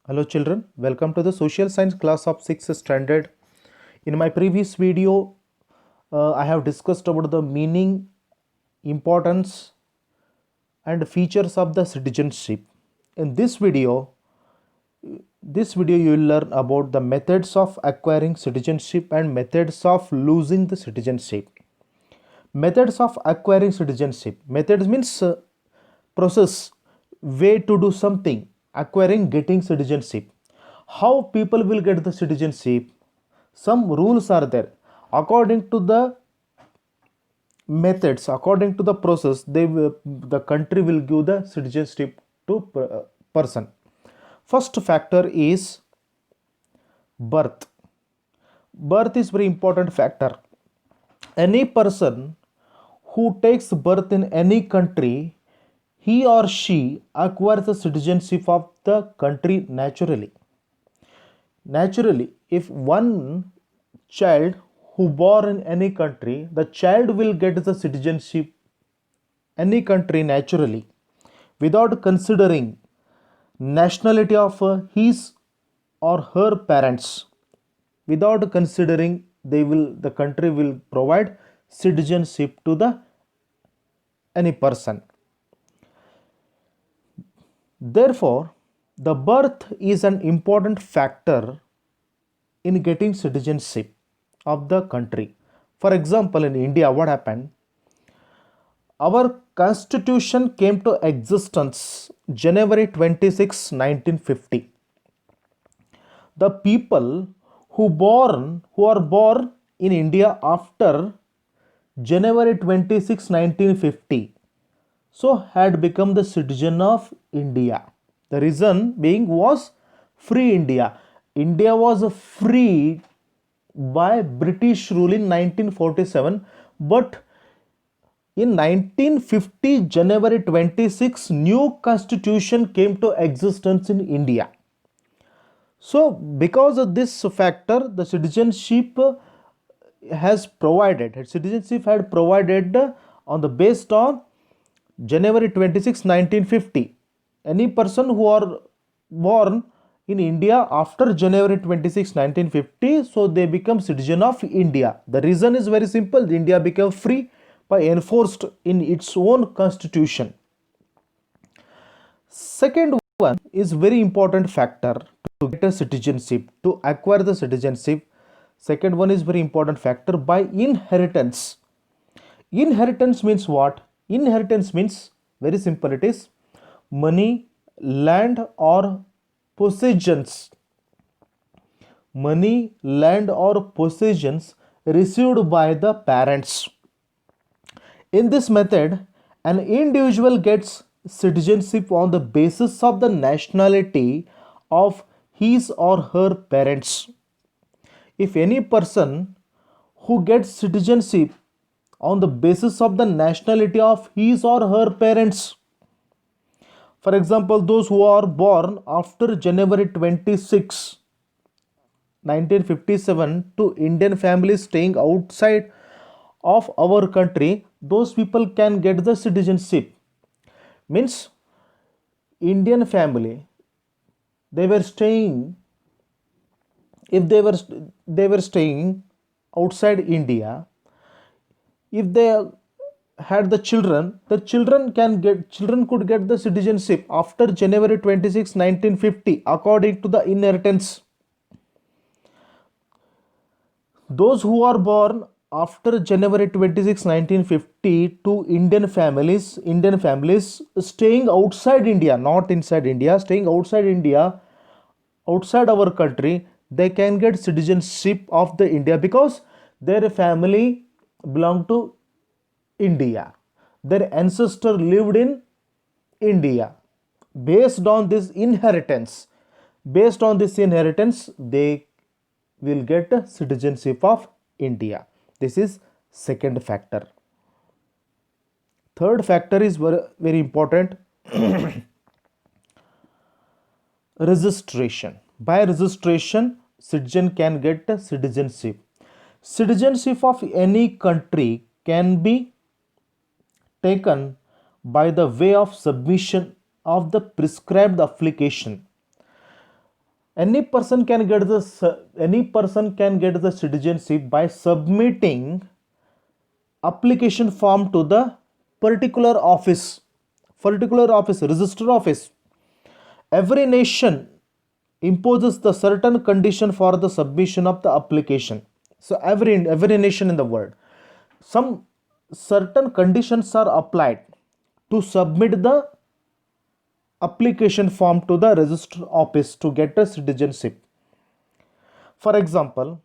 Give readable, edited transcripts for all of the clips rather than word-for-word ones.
Hello children, welcome to the social science class of 6th standard. In my previous video, I have discussed about the meaning, importance and features of the citizenship. In this video you will learn about the methods of acquiring citizenship and methods of losing the citizenship. Methods of acquiring citizenship. Methods means process, way to do something, acquiring, getting citizenship. How people will get the citizenship? Some rules are there. According to the methods, according to the process, the country will give the citizenship to person. First factor is birth. Birth is very important factor. Any person who takes birth in any country, he or she acquires the citizenship of the country naturally. Naturally, if one child who born in any country, the child will get the citizenship any country naturally without considering nationality of his or her parents. Without considering, the country will provide citizenship to the any person. Therefore, the birth is an important factor in getting citizenship of the country. For example, in India, what happened? Our constitution came to existence January 26, 1950. The people who are born in India after January 26, 1950, so had become the citizen of India. The reason being was free India. India was free by British rule in 1947, but in 1950 January 26 new constitution came to existence in India. So because of this factor, the citizenship has provided, citizenship had provided on the based on January 26, 1950. Any person who are born in India after January 26, 1950, so they become citizen of India. The reason is very simple. India became free by enforced in its own constitution. Second one is very important factor to get a citizenship, to acquire the citizenship. Second one is very important factor by inheritance. Inheritance means what? Inheritance means very simple, it is money, land or possessions. Money, land or possessions received by the parents. In this method, an individual gets citizenship on the basis of the nationality of his or her parents. If any person who gets citizenship on the basis of the nationality of his or her parents, for example, those who are born after January 26, 1957 to Indian families staying outside of our country, those people can get the citizenship. Means Indian family, they were staying, if they were staying outside India, if they had the children, the children could get the citizenship after January 26, 1950 according to the inheritance. Those who are born after January 26, 1950 to Indian families staying outside India, not inside India, staying outside India, outside our country, they can get citizenship of the India because their family belong to India. Their ancestor lived in India. Based on this inheritance, they will get a citizenship of India. This is second factor. Third factor is very, very important. Registration. By registration, citizen can get a citizenship. Citizenship of any country can be taken by the way of submission of the prescribed application. any person can get the citizenship by submitting application form to the particular office, register office. Every nation imposes the certain condition for the submission of the application. So every nation in the world, some certain conditions are applied to submit the application form to the register office to get a citizenship. For example,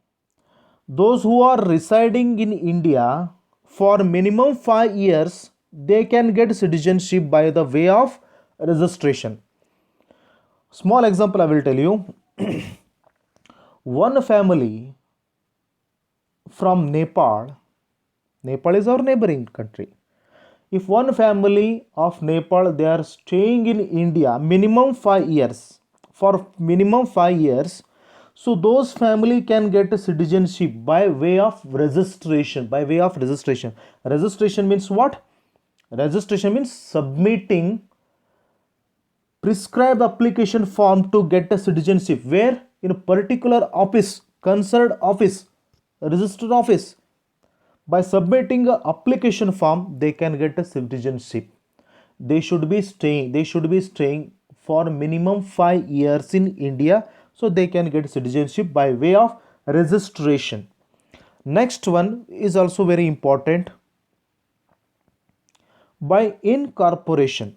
those who are residing in India for minimum 5 years, they can get citizenship by the way of registration. Small example I will tell you. One family from Nepal is our neighboring country. If one family of Nepal, they are staying in India minimum 5 years, for minimum 5 years, so those family can get a citizenship by way of registration. Registration means what? Registration means submitting prescribed application form to get a citizenship, where in a particular office, concerned office, registered office. By submitting a application form, they can get a citizenship. They should be staying for minimum 5 years in India, so they can get citizenship by way of registration. Next one is also very important, by incorporation.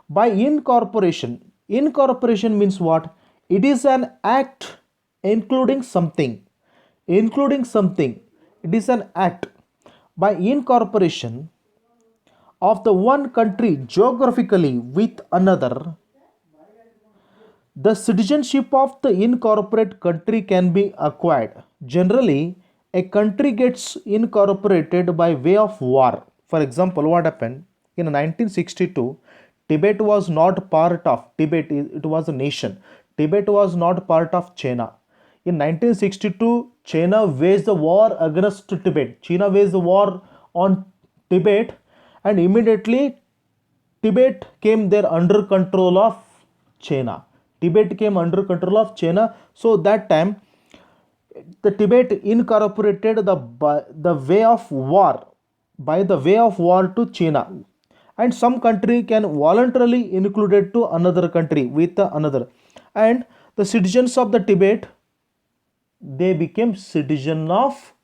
By incorporation means what? It is an act including something. It is an act. By incorporation of the one country geographically with another, the citizenship of the incorporated country can be acquired. Generally, a country gets incorporated by way of war. For example, what happened in 1962? Tibet was not part of Tibet. It was a nation. Tibet was not part of China. In 1962, China waged the war against Tibet. China waged the war on Tibet, and immediately Tibet came there under control of China. Tibet came under control of China. So that time, the Tibet incorporated the way of war, by the way of war to China, and some country can voluntarily included to another country with another, and the citizens of the Tibet, they became citizen of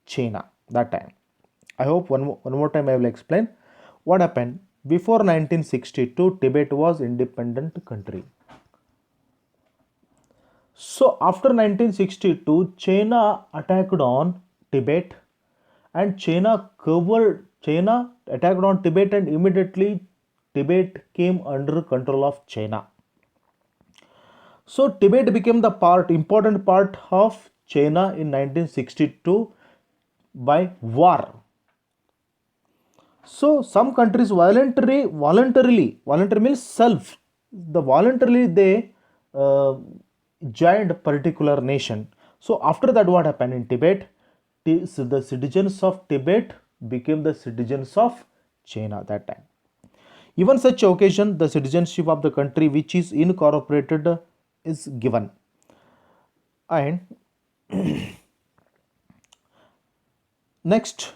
China that time. I hope one more time I will explain what happened. Before 1962, Tibet was independent country. So after 1962, China attacked on Tibet, and China attacked on Tibet, and immediately Tibet came under control of China. So Tibet became the important part of China in 1962 by war. So some countries voluntarily means self, the voluntarily they joined particular nation. So after that, what happened in Tibet? The citizens of Tibet became the citizens of China that time. Even such occasion, the citizenship of the country which is incorporated is given. And next,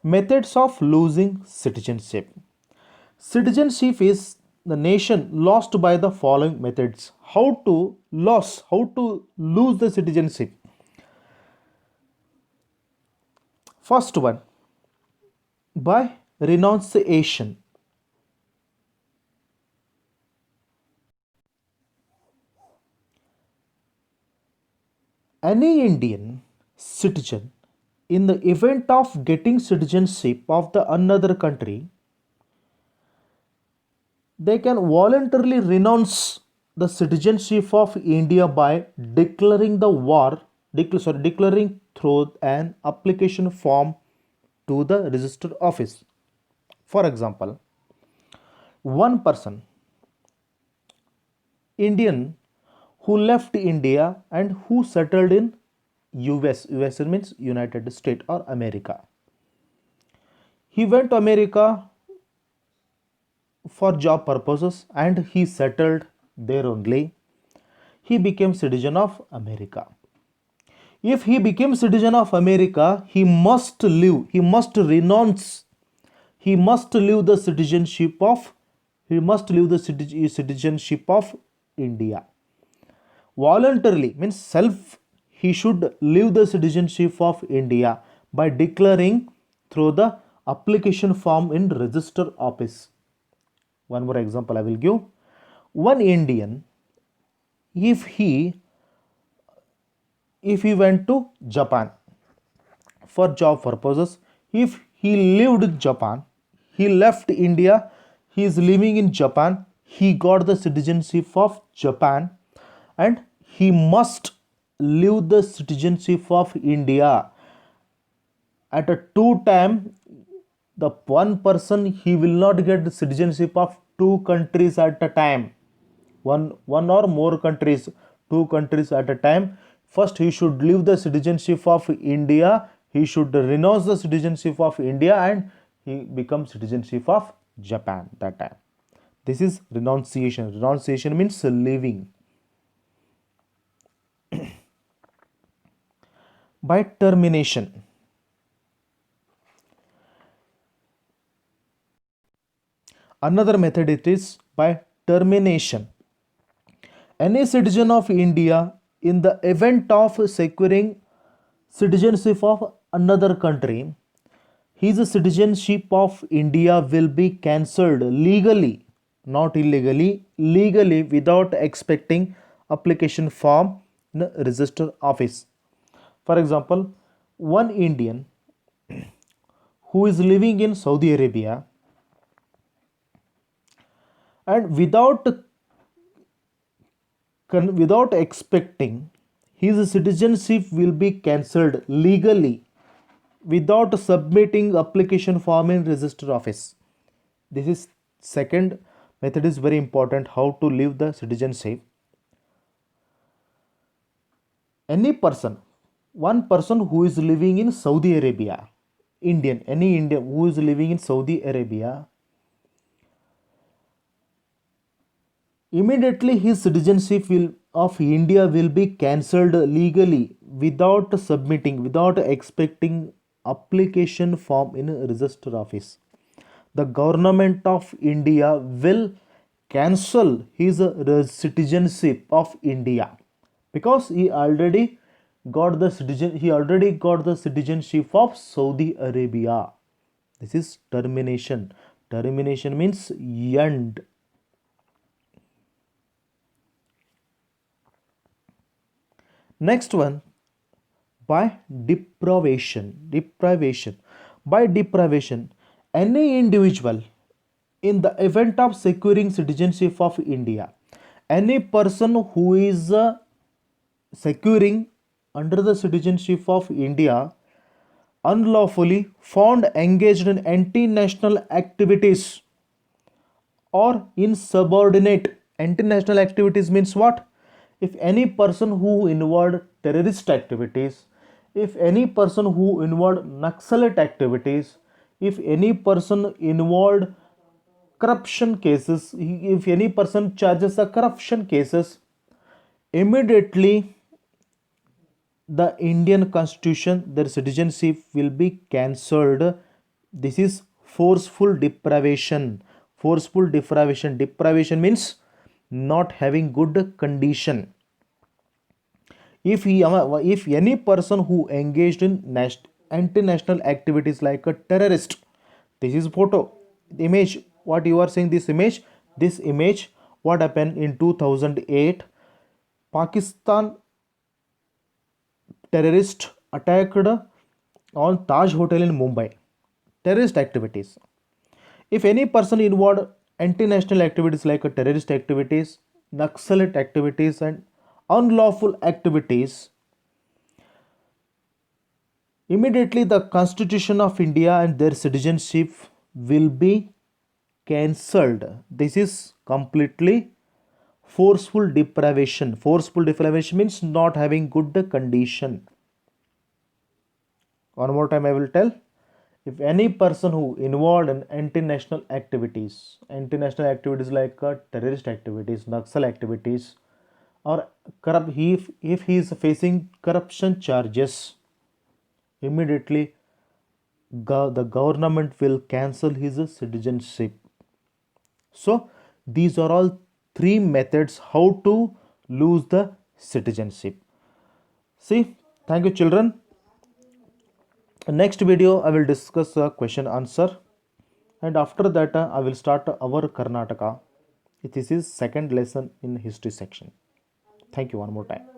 methods of losing citizenship. Citizenship is the nation lost by the following methods. How to lose the citizenship? First one, by renunciation. Any Indian citizen, in the event of getting citizenship of the another country, they can voluntarily renounce the citizenship of India by declaring through an application form to the registered office. For example, one person, Indian, who left India and who settled in US means United States or America. He went to America for job purposes and he settled there only. he became citizen of America. If he became citizen of America, he must renounce, he must leave the citizenship of, he must leave the citizenship of India. Voluntarily means self, he should leave the citizenship of India by declaring through the application form in register office. One more example I will give. One Indian, if he went to Japan for job purposes, if he lived Japan, he left India, he is living in Japan, he got the citizenship of Japan, and he must leave the citizenship of India. At a two time, the one person, he will not get the citizenship of two countries at a time, one or more countries, two countries at a time. First he should leave the citizenship of India, he should renounce the citizenship of India, and he becomes citizenship of Japan that time. This is renunciation. Renunciation means leaving. By termination, another method it is by termination. Any citizen of India, in the event of securing citizenship of another country, his citizenship of India will be cancelled legally, not illegally, legally, without expecting application form in a register office. For example, one Indian who is living in Saudi Arabia, and without expecting, his citizenship will be cancelled legally without submitting application form in register office. This is second method is very important, how to leave the citizenship. Any person, one person who is living in Saudi Arabia, Indian, any Indian who is living in Saudi Arabia, immediately his citizenship of India will be cancelled legally without submitting, without expecting application form in a register office. The government of India will cancel his citizenship of India because he already got the citizenship of Saudi Arabia. This is termination. Termination means end. Next one, by deprivation. Deprivation. By deprivation, any individual, in the event of securing citizenship of India, any person who is securing under the citizenship of India unlawfully found engaged in anti-national activities or insubordinate. Anti-national activities means what? If any person who involved terrorist activities, if any person who involved Naxalite activities, if any person involved corruption cases, if any person charges the corruption cases, immediately the Indian constitution, their citizenship will be cancelled. This is forceful deprivation. Forceful deprivation. Deprivation means not having good condition. If any person who engaged in anti-national activities like a terrorist, this is photo, the image, what you are saying, this image, what happened in 2008, Pakistan terrorist attacked on Taj Hotel in Mumbai. Terrorist activities. If any person involved anti-national activities like terrorist activities, Naxalite activities, and unlawful activities, immediately the Constitution of India and their citizenship will be cancelled. This is completely forceful deprivation. Forceful deprivation means not having good condition. One more time I will tell. If any person who involved in anti-national activities like terrorist activities, Naxal activities, or corrupt, if he is facing corruption charges, immediately the government will cancel his citizenship. So these are all three methods how to lose the citizenship. See, thank you, children. Next video I will discuss a question answer, and after that I will start our Karnataka. This is second lesson in history section. Thank you one more time.